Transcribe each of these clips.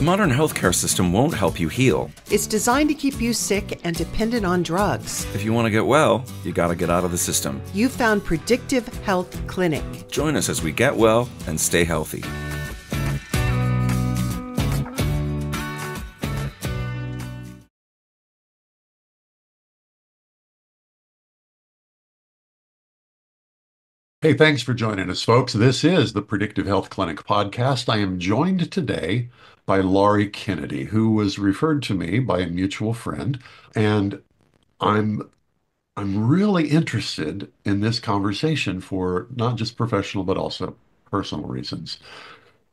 modern healthcare system won't help you heal. It's designed to keep you sick and dependent on drugs. If you want to get well, you gotta get out of the system. You found Predictive Health Clinic. Join us as we get well and stay healthy. Hey, thanks for joining us, folks. This is the Predictive Health Clinic podcast. I am joined today by Laurie Kennedy, who was referred to me by a mutual friend, and I'm really interested in this conversation for not just professional but also personal reasons,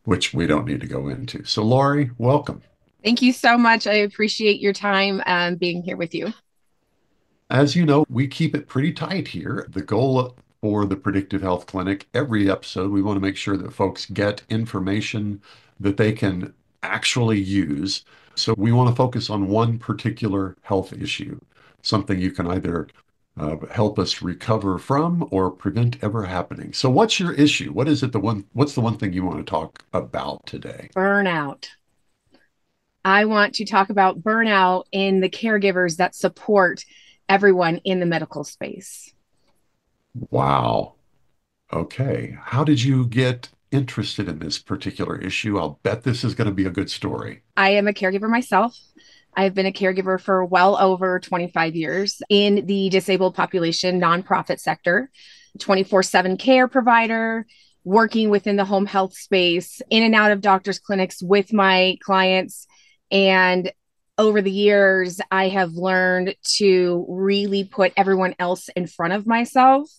which we don't need to go into. So, Laurie, welcome. Thank you so much. I appreciate your time being here with you. As you know, we keep it pretty tight here. The goal for the Predictive Health Clinic, every episode, we want to make sure that folks get information that they can actually use. So we want to focus on one particular health issue, something you can either help us recover from or prevent ever happening. So what's your issue? What's the one thing you want to talk about today? Burnout. I want to talk about burnout in the caregivers that support everyone in the medical space. Wow. Okay. How did you get interested in this particular issue? I'll bet this is going to be a good story. I am a caregiver myself. I've been a caregiver for well over 25 years in the disabled population nonprofit sector, 24/7 care provider, working within the home health space, in and out of doctors' clinics with my clients. And over the years, I have learned to really put everyone else in front of myself.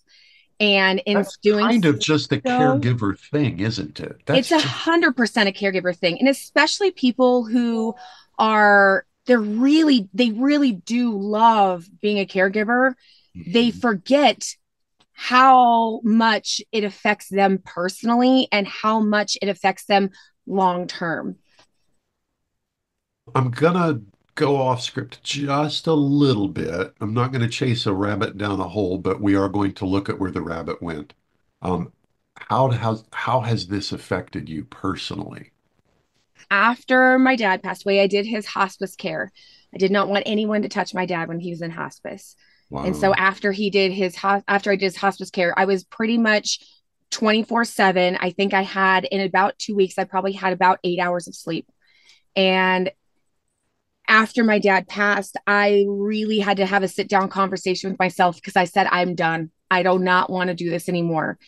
And in That's doing kind of just a so, caregiver thing, isn't it? It's 100% a caregiver thing. And especially people who are, they really do love being a caregiver. They forget how much it affects them personally and how much it affects them long term. I'm gonna go off script just a little bit. I'm not going to chase a rabbit down a hole, but we are going to look at where the rabbit went. Um, how has this affected you personally? After my dad passed away, I did his hospice care. I did not want anyone to touch my dad when he was in hospice. Wow. And so after I did his hospice care, I was pretty much 24/7. I think I had, in about 2 weeks, I probably had about 8 hours of sleep. And after my dad passed, I really had to have a sit down conversation with myself because I said, I'm done. I do not want to do this anymore.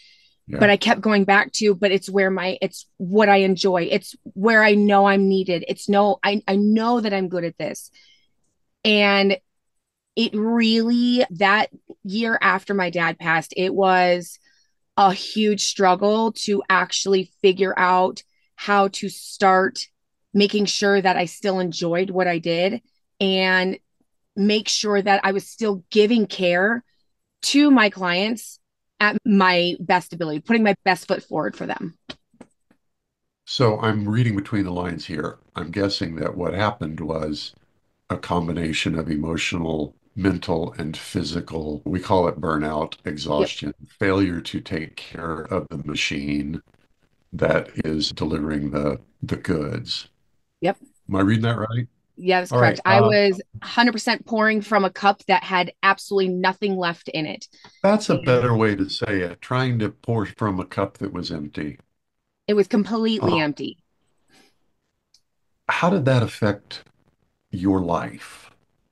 Yeah. But I kept going back to, but it's what I enjoy. It's where I know I'm needed. I know that I'm good at this. And it really, that year after my dad passed, it was a huge struggle to actually figure out how to start making sure that I still enjoyed what I did and make sure that I was still giving care to my clients at my best ability, putting my best foot forward for them. So I'm reading between the lines here. I'm guessing that what happened was a combination of emotional, mental, and physical, we call it burnout, exhaustion, failure to take care of the machine that is delivering the goods. Yep. Am I reading that right? Yeah, that's correct. Right. I was 100% pouring from a cup that had absolutely nothing left in it. That's a better way to say it. Trying to pour from a cup that was empty. It was completely empty. How did that affect your life?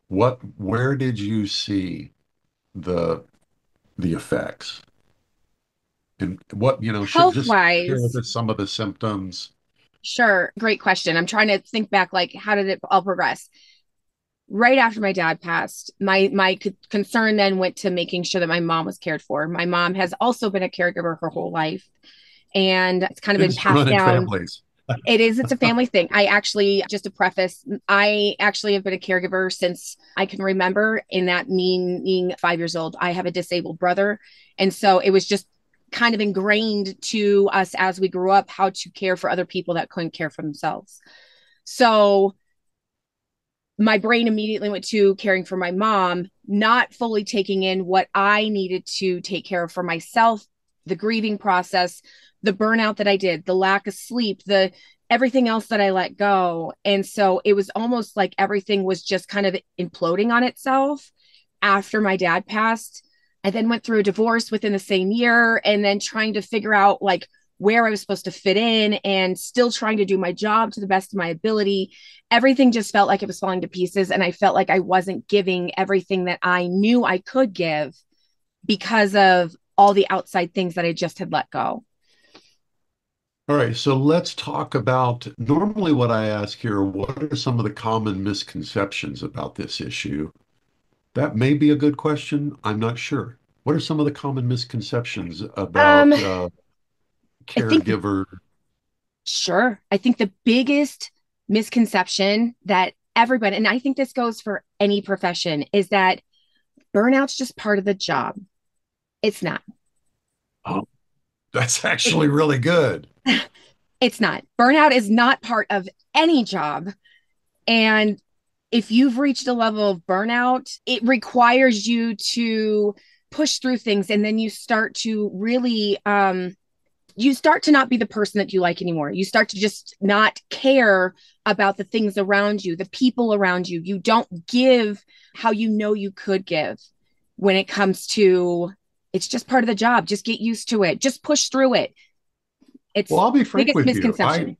Where did you see the effects? And what, health-wise, share with us some of the symptoms. Sure. Great question. I'm trying to think back, like, how did it all progress? Right after my dad passed, my concern then went to making sure that my mom was cared for. My mom has also been a caregiver her whole life. And it's kind of been passed down. Families. It's a family thing. Just to preface, I actually have been a caregiver since I can remember, in that meaning 5 years old. I have a disabled brother. And so it was just kind of ingrained to us as we grew up how to care for other people that couldn't care for themselves. So my brain immediately went to caring for my mom, not fully taking in what I needed to take care of for myself, the grieving process, the burnout that I did, the lack of sleep, the everything else that I let go. And so it was almost like everything was just kind of imploding on itself after my dad passed. I then went through a divorce within the same year, and then trying to figure out like where I was supposed to fit in, and still trying to do my job to the best of my ability. Everything just felt like it was falling to pieces. And I felt like I wasn't giving everything that I knew I could give because of all the outside things that I just had let go. All right, so let's talk about normally what I ask here, what are some of the common misconceptions about this issue? That may be a good question. I'm not sure. What are some of the common misconceptions Um, about I think caregiver? Sure. I think the biggest misconception that everybody, and I think this goes for any profession, is that burnout's just part of the job. It's not. Oh, that's It, actually really good. it's not. Burnout is not part of any job. And if you've reached a level of burnout, it requires you to push through things. And then you start to really you start to not be the person that you like anymore. You start to just not care about the things around you, the people around you. You don't give how you know you could give when it comes to it's just part of the job. Just get used to it. Just push through it. Well, It's I'll be frank biggest with you. misconception.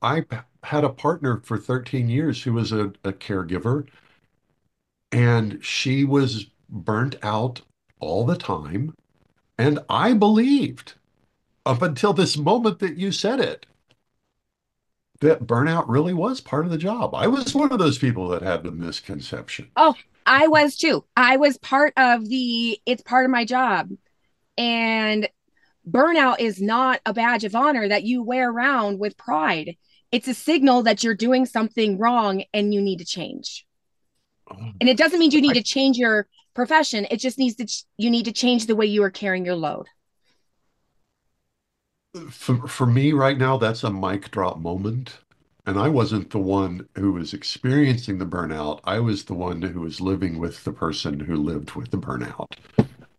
I had a partner for 13 years who was a caregiver, and she was burnt out all the time. And I believed up until this moment that you said it, that burnout really was part of the job. I was one of those people that had the misconception. Oh, I was too. I was part of the it's part of my job. And burnout is not a badge of honor that you wear around with pride. It's a signal that you're doing something wrong and you need to change. Oh, And it doesn't mean you need I, to change your profession. It just needs to, you need to change the way you are carrying your load. for me right now, that's a mic drop moment. And I wasn't the one who was experiencing the burnout. I was the one who was living with the person who lived with the burnout.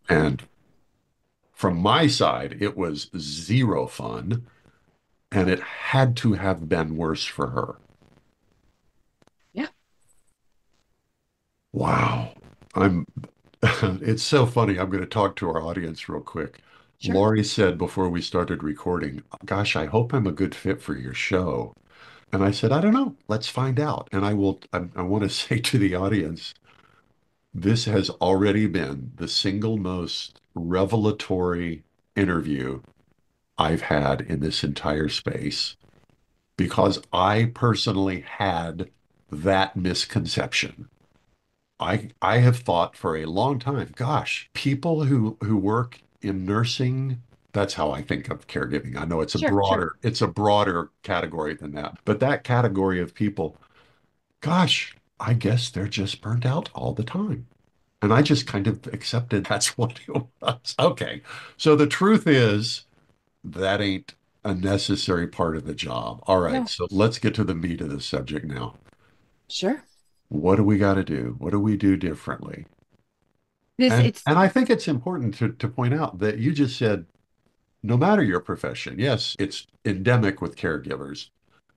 And from my side, it was zero fun, and it had to have been worse for her. Yeah, Wow. I'm it's so funny. I'm going to talk to our audience real quick. sure. Laurie said before we started recording, "Gosh, I hope I'm a good fit for your show." And I said, "I don't know. Let's find out." And I want to say to the audience, this has already been the single most revelatory interview I've had in this entire space because I personally had that misconception. I have thought for a long time, gosh, people who work in nursing, that's how I think of caregiving. I know Sure, sure. it's a broader category than that. But that category of people, gosh, I guess they're just burnt out all the time. And I just kind of accepted that's what it was. Okay. So the truth is that ain't a necessary part of the job. All right. No, So let's get to the meat of the subject now. sure. What do we got to do? What do we do differently? This, it's, And I think it's important to point out that you just said no matter your profession, yes, it's endemic with caregivers,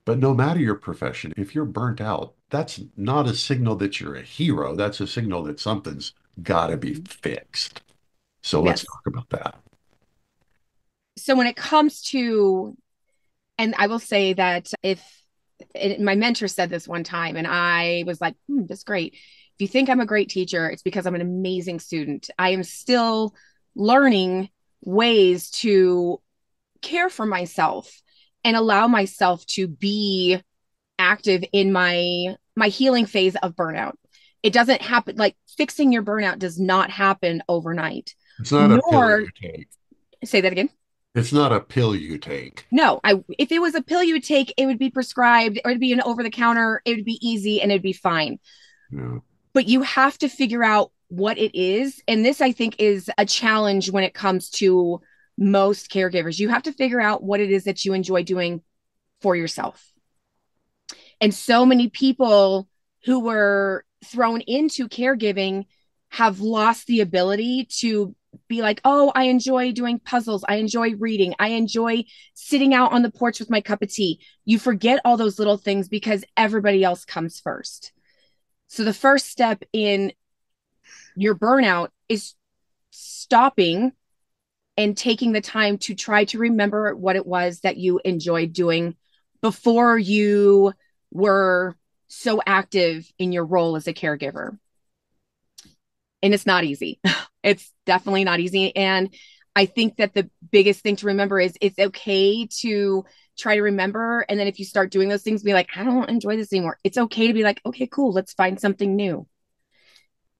but no matter your profession, if you're burnt out, that's not a signal that you're a hero. That's a signal that something's got to be fixed. So let's yes. talk about that. So when it comes to, and I will say that my mentor said this one time, and I was like, that's great. If you think I'm a great teacher, it's because I'm an amazing student. I am still learning ways to care for myself and allow myself to be active in my healing phase of burnout. It doesn't happen like fixing your burnout does not happen overnight. It's not a pill Nor you take. say that again. It's not a pill you take. No, I if it was a pill you would take, it would be prescribed or it'd be an over the counter, it would be easy and it'd be fine. No. But you have to figure out what it is. And this, I think, is a challenge when it comes to most caregivers. You have to figure out what it is that you enjoy doing for yourself. And so many people who were thrown into caregiving have lost the ability to be like, oh, I enjoy doing puzzles. I enjoy reading. I enjoy sitting out on the porch with my cup of tea. You forget all those little things because everybody else comes first. So the first step in your burnout is stopping and taking the time to try to remember what it was that you enjoyed doing before you were so active in your role as a caregiver. And it's not easy. It's definitely not easy. And I think that the biggest thing to remember is it's okay to try to remember. And then if you start doing those things, be like, I don't enjoy this anymore. It's okay to be like, okay, cool, let's find something new.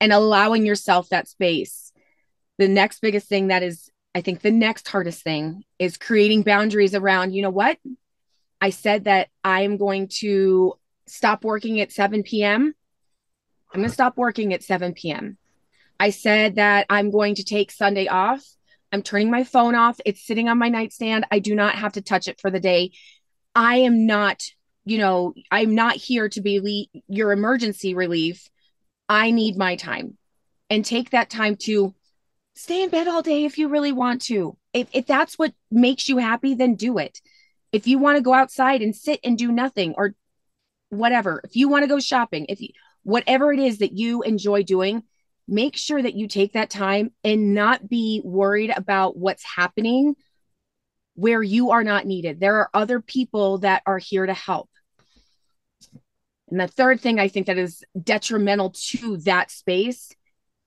And allowing yourself that space. The next biggest thing that is, I think the next hardest thing is creating boundaries around, you know what? I said that I'm going to stop working at 7 p.m. I'm going to stop working at 7 p.m. I said that I'm going to take Sunday off. I'm turning my phone off. It's sitting on my nightstand. I do not have to touch it for the day. I am not, I'm not here to be your emergency relief. I need my time, and take that time to stay in bed all day if you really want to. If that's what makes you happy, then do it. If you want to go outside and sit and do nothing or whatever, if you want to go shopping, whatever it is that you enjoy doing, make sure that you take that time and not be worried about what's happening where you are not needed. There are other people that are here to help. And the third thing I think that is detrimental to that space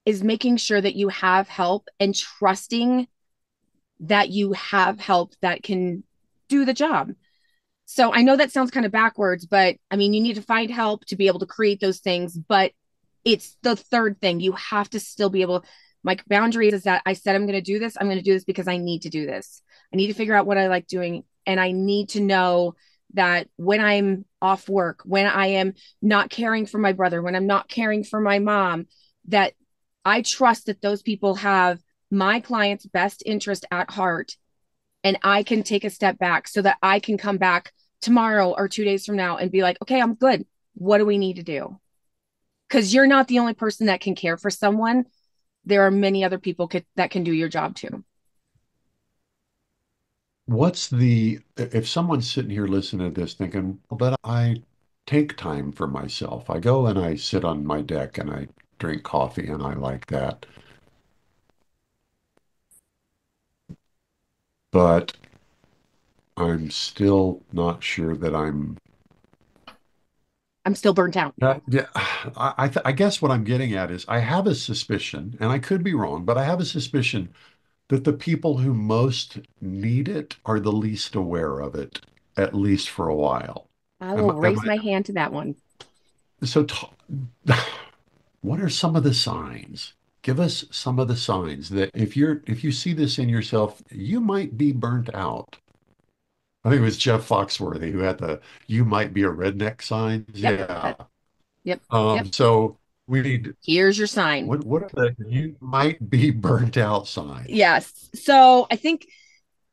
is making sure that you have help and trusting that you have help that can do the job. So I know that sounds kind of backwards, but I mean, you need to find help to be able to create those things. But it's the third thing. You have to still be able, my boundary is that I said I'm going to do this. I'm going to do this because I need to do this. I need to figure out what I like doing. And I need to know that when I'm off work, when I am not caring for my brother, when I'm not caring for my mom, that I trust that those people have my client's best interest at heart, and I can take a step back so that I can come back tomorrow or 2 days from now and be like, okay, I'm good. What do we need to do? Because you're not the only person that can care for someone. There are many other people that can do your job too. If someone's sitting here listening to this thinking, well, but I take time for myself. I go and I sit on my deck and I drink coffee and I like that. But I'm still not sure that I'm still burnt out. yeah, I guess what I'm getting at is I have a suspicion, and I could be wrong, but I have a suspicion that the people who most need it are the least aware of it, at least for a while. I Am, will am raise my hand to that one. so what are some of the signs? Give us some of the signs that if you see this in yourself, you might be burnt out. I think it was Jeff Foxworthy who had the "you might be a redneck" signs. Yep. Yeah. Yep. Yep. So we need Here's your sign. what are the "you might be burnt out" signs? Yes. So I think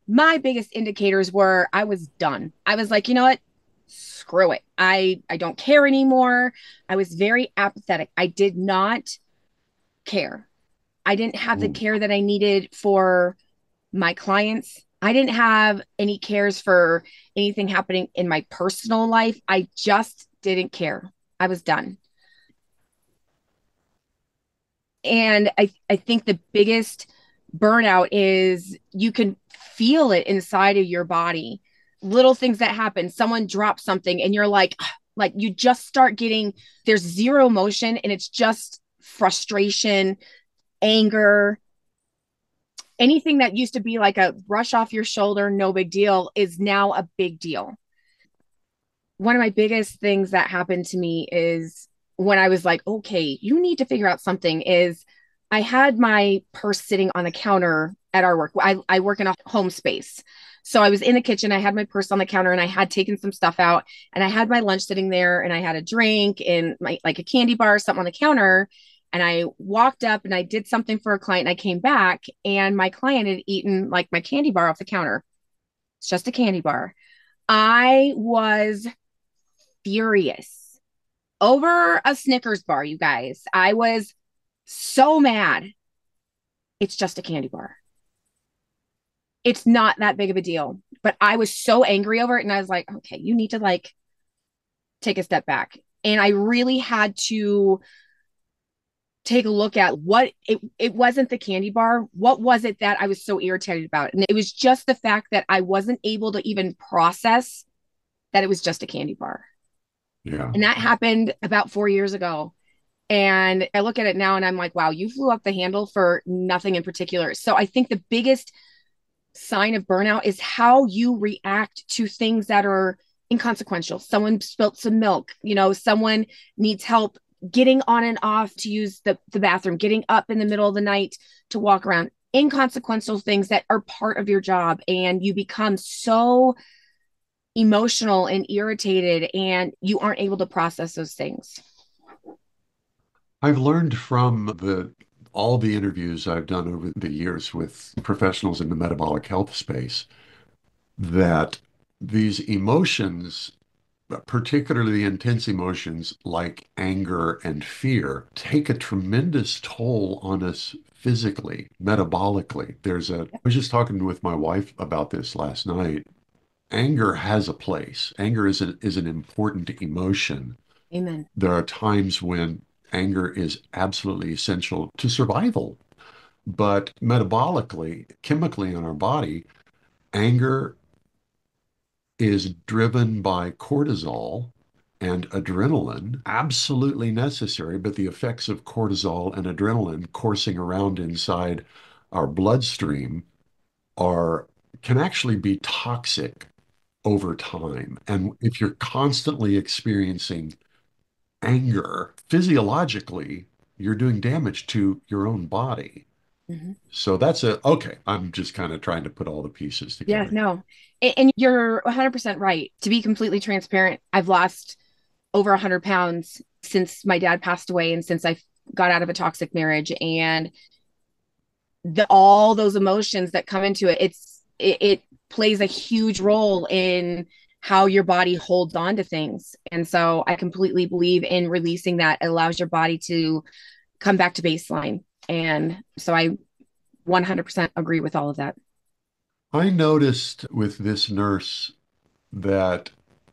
my biggest indicators were I was done. I was like, you know what? Screw it. I don't care anymore. I was very apathetic. I did not care. I didn't have the Ooh. care that I needed for my clients. I didn't have any cares for anything happening in my personal life. I just didn't care. I was done. And I think the biggest burnout is you can feel it inside of your body. Little things that happen, someone drops something and you're like you just start getting, there's zero emotion and it's just frustration, anger. Anything that used to be like a brush off your shoulder, no big deal, is now a big deal. One of my biggest things that happened to me is when I was like, okay, you need to figure out something, is I had my purse sitting on the counter at our work. I work in a home space. So I was in the kitchen, I had my purse on the counter and I had taken some stuff out and I had my lunch sitting there and I had a drink and my like a candy bar, something on the counter. And I walked up and I did something for a client and I came back and my client had eaten like my candy bar off the counter. It's just a candy bar. I was furious over a Snickers bar, you guys. I was so mad. It's just a candy bar. It's not that big of a deal. But I was so angry over it. And I was like, okay, you need to like take a step back. And I really had to take a look at what it wasn't the candy bar. What was it that I was so irritated about? And it was just the fact that I wasn't able to even process that it was just a candy bar. Yeah. And that happened about 4 years ago. And I look at it now and I'm like, wow, you flew up the handle for nothing in particular. So I think the biggest sign of burnout is how you react to things that are inconsequential. Someone spilt some milk, someone needs help getting on and off to use the bathroom, getting up in the middle of the night to walk around, inconsequential things that are part of your job. And you become so emotional and irritated and you aren't able to process those things. I've learned from all the interviews I've done over the years with professionals in the metabolic health space that these emotions, particularly intense emotions like anger and fear, take a tremendous toll on us physically, metabolically. I was just talking with my wife about this last night. Anger has a place. Anger is an important emotion. Amen. There are times when anger is absolutely essential to survival. But metabolically, chemically in our body, anger is driven by cortisol and adrenaline, absolutely necessary, but the effects of cortisol and adrenaline coursing around inside our bloodstream are can actually be toxic over time. And if you're constantly experiencing anger, physiologically, you're doing damage to your own body. Mm-hmm. So okay. I'm just kind of trying to put all the pieces Yeah, together. no. And you're 100% right. To be completely transparent, I've lost over 100 pounds since my dad passed away and since I got out of a toxic marriage. And all those emotions that come into it, it plays a huge role in how your body holds on to things. And so I completely believe in releasing that. It allows your body to come back to baseline. And so I 100% agree with all of that. I noticed with this nurse that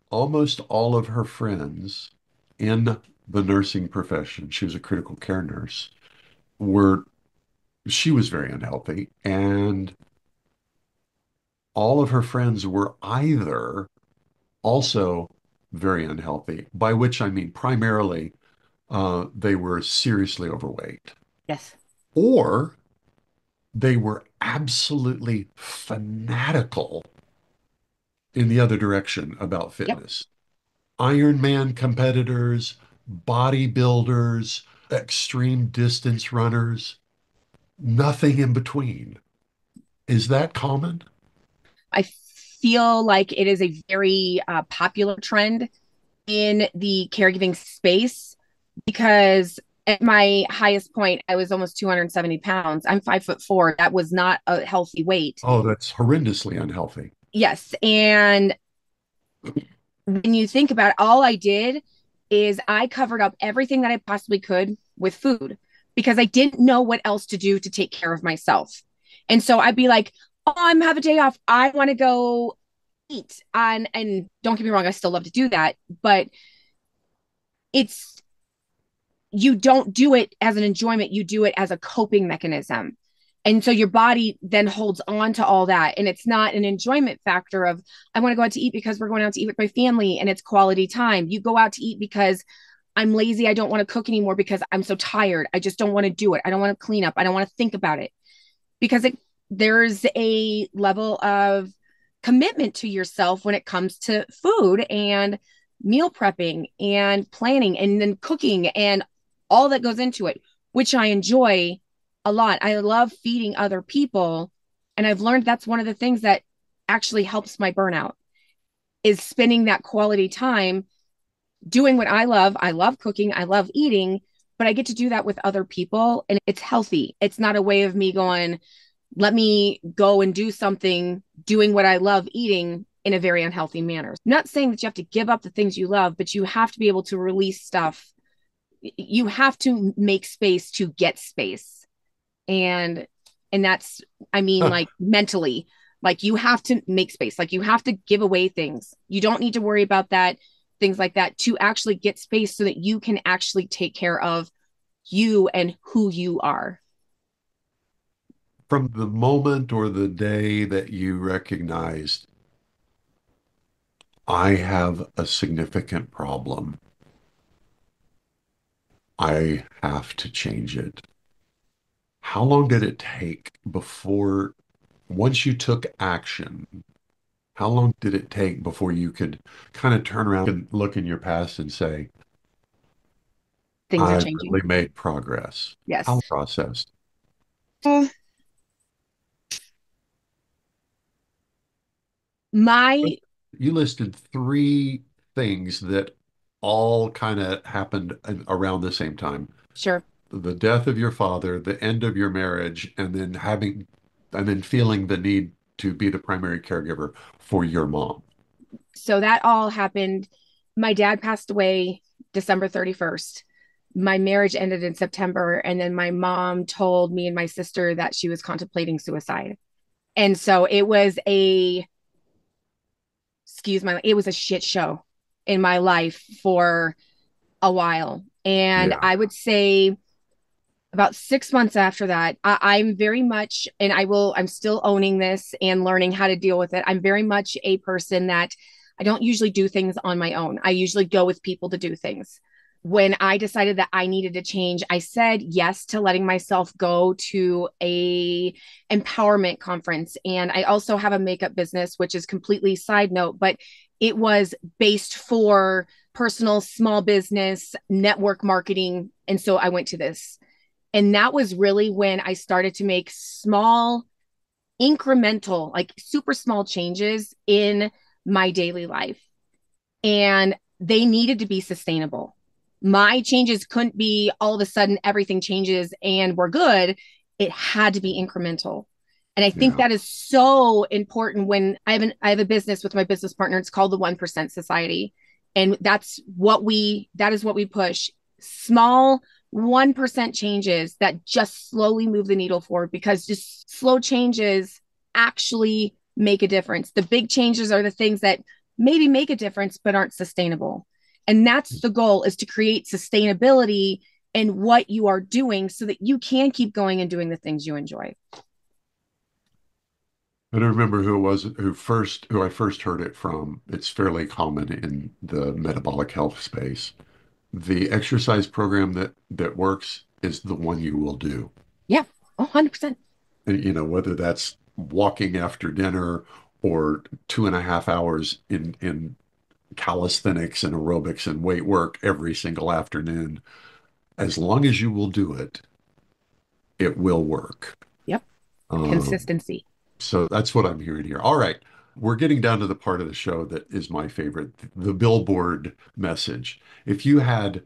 almost all of her friends in the nursing profession, she was a critical care nurse, were she was very unhealthy, and all of her friends were either also very unhealthy, by which I mean primarily they were seriously overweight, Yes. or they were absolutely fanatical in the other direction about Yep. fitness. Ironman competitors, bodybuilders, extreme distance runners, nothing in between. Is that common? I feel like it is a very popular trend in the caregiving space because at my highest point, I was almost 270 pounds. I'm 5'4". That was not a healthy weight. Oh, that's horrendously unhealthy. Yes. And when you think about it, all I did is I covered up everything that I possibly could with food because I didn't know what else to do to take care of myself. And so I'd be like, oh, I'm have a day off. I want to go eat. And don't get me wrong, I still love to do that, but it's you don't do it as an enjoyment, you do it as a coping mechanism. And so your body then holds on to all that. And it's not an enjoyment factor of, I want to go out to eat because we're going out to eat with my family and it's quality time. You go out to eat because I'm lazy. I don't want to cook anymore because I'm so tired. I just don't want to do it. I don't want to clean up. I don't want to think about it because there's a level of commitment to yourself when it comes to food and meal prepping and planning and then cooking and all that goes into it, which I enjoy a lot. I love feeding other people. And I've learned that's one of the things that actually helps my burnout is spending that quality time doing what I love. I love cooking. I love eating, but I get to do that with other people and it's healthy. It's not a way of me going, let me go and do something doing what I love eating in a very unhealthy manner. I'm not saying that you have to give up the things you love, but you have to be able to release stuff. You have to make space to get space. And And that's, I mean, like mentally, like you have to make space, like you have to give away things. You don't need to worry about that, things like that, to actually get space so that you can actually take care of you and who you are. From the moment or the day that you recognized, I have a significant problem, I have to change it. How long did it take before, once you took action, how long did it take before you could kind of turn around and look in your past and say, Things are I changing. really made progress? Yes. How processed? Well, my, You listed three things that all kind of happened around the same time. sure. The death of your father, the end of your marriage, and then feeling the need to be the primary caregiver for your mom. So that all happened. My dad passed away December 31st. My marriage ended in September. And then my mom told me and my sister that she was contemplating suicide. And so it was it was a shit show in my life for a while. And Yeah. I would say about 6 months after that, I'm very much, and I'm still owning this and learning how to deal with it. I'm very much a person that I don't usually do things on my own. I usually go with people to do things. When I decided that I needed to change, I said yes to letting myself go to a empowerment conference. And I also have a makeup business, which is completely side note, but it was based for personal small business network marketing. And so I went to this. And that was really when I started to make small, incremental, like super small changes in my daily life. And they needed to be sustainable. My changes couldn't be all of a sudden everything changes and we're good. It had to be incremental. And I think Yeah. that is so important when I have a business with my business partner. It's called the 1% Society. And that is what we push. Small 1% changes that just slowly move the needle forward, because just slow changes actually make a difference. The big changes are the things that maybe make a difference but aren't sustainable. And that's the goal, is to create sustainability in what you are doing so that you can keep going and doing the things you enjoy. I don't remember who it was who I first heard it from. It's fairly common in the metabolic health space. The exercise program that works is the one you will do. Yeah, 100%. And, whether that's walking after dinner or 2.5 hours in calisthenics and aerobics and weight work every single afternoon, as long as you will do it, it will work. Yep. Um, Consistency. so that's what I'm hearing here. All right. We're getting down to the part of the show that is my favorite, the billboard message. If you had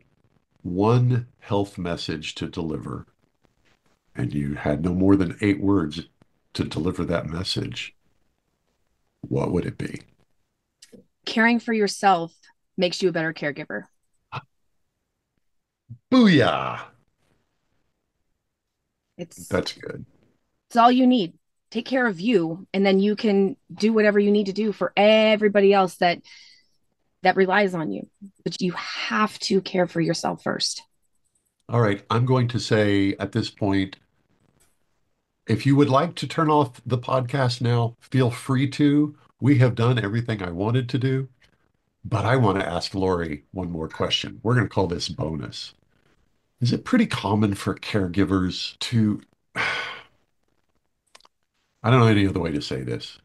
one health message to deliver and you had no more than 8 words to deliver that message, what would it be? Caring for yourself makes you a better caregiver. Booyah! It's That's good. it's all you need. Take care of you, and then you can do whatever you need to do for everybody else that relies on you. But you have to care for yourself first. All right. I'm going to say at this point, if you would like to turn off the podcast now, feel free to. We have done everything I wanted to do, but I want to ask Laurie one more question. We're going to call this bonus. Is it pretty common for caregivers to, I don't know any other way to say this.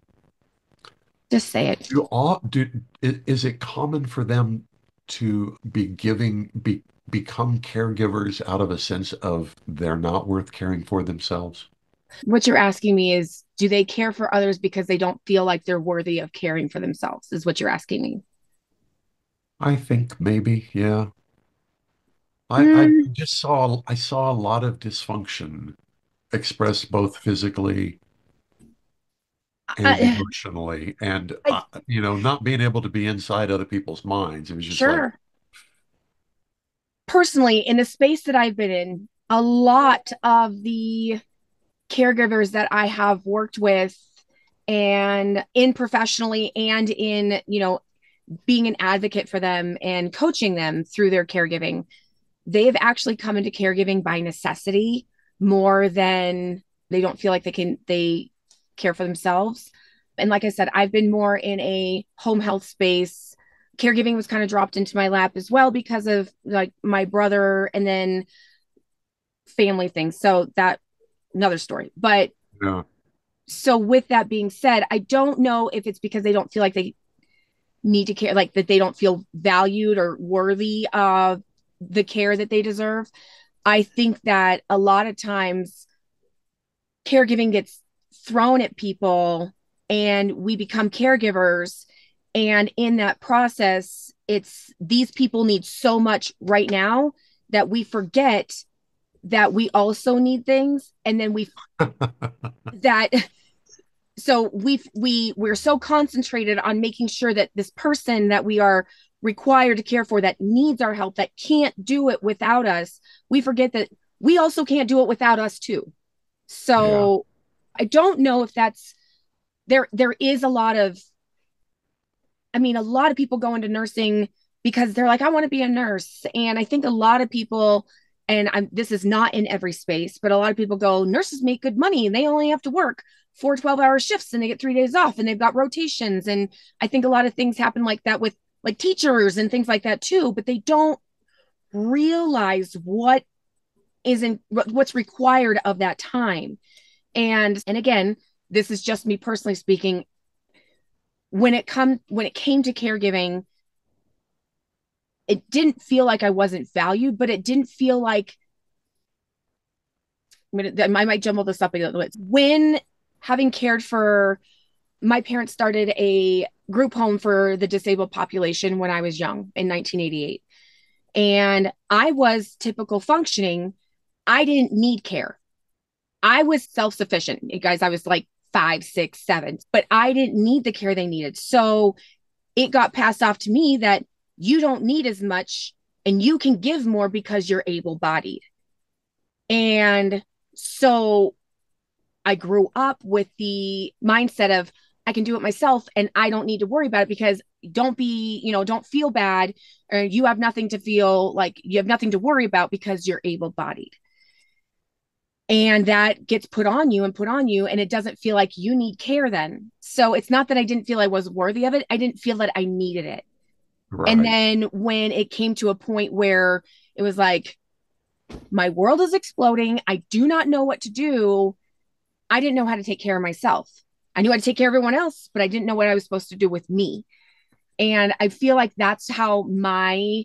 Just say it. Is it common for them to become caregivers out of a sense of they're not worth caring for themselves? What you're asking me is, do they care for others because they don't feel like they're worthy of caring for themselves, is what you're asking me. I think maybe, yeah. Mm, I saw a lot of dysfunction expressed both physically and I, emotionally, and I, not being able to be inside other people's minds. It was just like, sure. Personally, in the space that I've been in, a lot of the caregivers that I have worked with and in professionally and in, being an advocate for them and coaching them through their caregiving, they've actually come into caregiving by necessity more than they don't feel like they care for themselves. And like I said, I've been more in a home health space. Caregiving was kind of dropped into my lap as well because of like my brother and then family things. So that another story. But Yeah. so with that being said, I don't know if it's because they don't feel like they need to care, like that they don't feel valued or worthy of the care that they deserve. I think that a lot of times caregiving gets thrown at people and we become caregivers. And in that process, it's these people need so much right now that we forget that we also need things. And then that so we're so concentrated on making sure that this person that we are required to care for that needs our help, that can't do it without us, we forget that we also can't do it without us too. Yeah. So I don't know if that's there is a lot of, I mean, a lot of people go into nursing because they're like, I want to be a nurse. And I think a lot of people, and this is not in every space, but a lot of people go, nurses make good money and they only have to work 4 12-hour shifts and they get 3 days off and they've got rotations. And I think a lot of things happen like that with like teachers and things like that too, but they don't realize what's required of that time. And again, this is just me personally speaking. When it came to caregiving, it didn't feel like I wasn't valued, but it didn't feel like, I might jumble this up a little bit. When having cared for, my parents started a group home for the disabled population when I was young in 1988. And I was typical functioning. I didn't need care. I was self sufficient. Guys, I was like 5 6 7, but I didn't need the care they needed. So it got passed off to me that you don't need as much and you can give more because you're able bodied. And so I grew up with the mindset of I can do it myself and I don't need to worry about it because don't feel bad, or you have nothing to feel like, you have nothing to worry about because you're able bodied. And that gets put on you and put on you, and it doesn't feel like you need care then. So it's not that I didn't feel I was worthy of it. I didn't feel that I needed it. And Right. then when it came to a point where it was like, my world is exploding, I do not know what to do. I didn't know how to take care of myself. I knew how to take care of everyone else, but I didn't know what I was supposed to do with me. And I feel like that's how my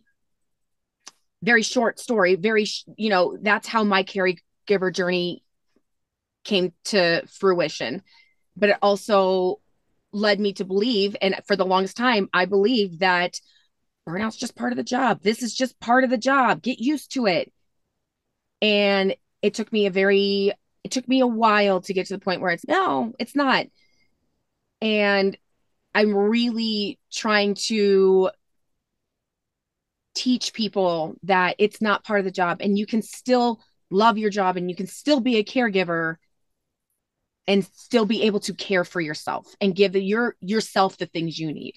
very short story, that's how my caregiver journey came to fruition. But it also led me to believe, and for the longest time, I believed that burnout's just part of the job. This is just part of the job. Get used to it. And it took me a while to get to the point where no, it's not. And I'm really trying to teach people that it's not part of the job and you can still love your job and you can still be a caregiver and still be able to care for yourself and give yourself the things you need.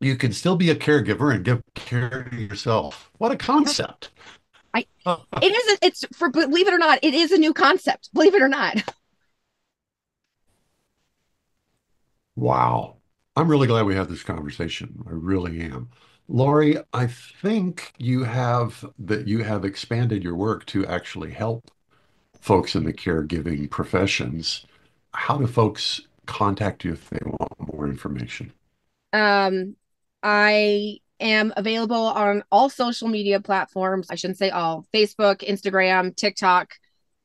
You can still be a caregiver and give care to yourself. What a concept. I it is it's for believe it or not, it is a new concept. Believe it or not. Wow. I'm really glad we had this conversation. I really am. Laurie, I think you have expanded your work to actually help folks in the caregiving professions. How do folks contact you if they want more information? I am available on all social media platforms. I shouldn't say all: Facebook, Instagram, TikTok,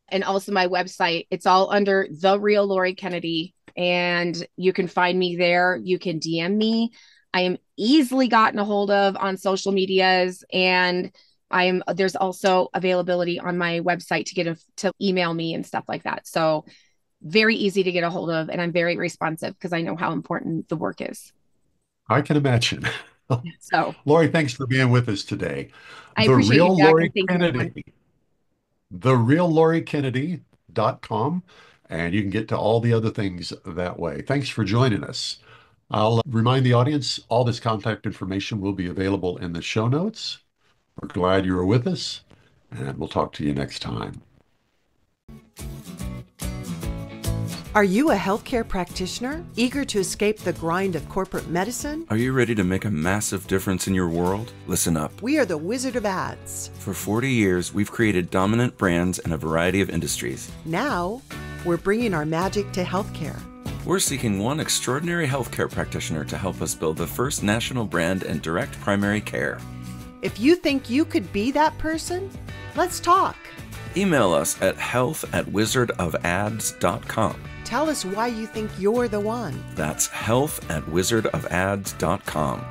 and also my website. It's all under The Real Laurie Kennedy, and you can find me there. You can DM me. I am easily gotten a hold of on social medias, and there's also availability on my website to email me and stuff like that. So very easy to get a hold of, and I'm very responsive because I know how important the work is. I can imagine. So Laurie, thanks for being with us today. I The appreciate you, Real Jack, and Laurie thank you, everyone. Kennedy, The Real Laurie Kennedy revolutionized.com, and you can get to all the other things that way. Thanks for joining us. I'll remind the audience all this contact information will be available in the show notes. We're glad you were with us, and we'll talk to you next time. Are you a healthcare practitioner eager to escape the grind of corporate medicine? Are you ready to make a massive difference in your world? Listen up. We are the Wizard of Ads. For 40 years, we've created dominant brands in a variety of industries. Now, we're bringing our magic to healthcare. We're seeking one extraordinary healthcare practitioner to help us build the first national brand in direct primary care. If you think you could be that person, let's talk. Email us at health@wizardofads.com. Tell us why you think you're the one. That's health@wizardofads.com.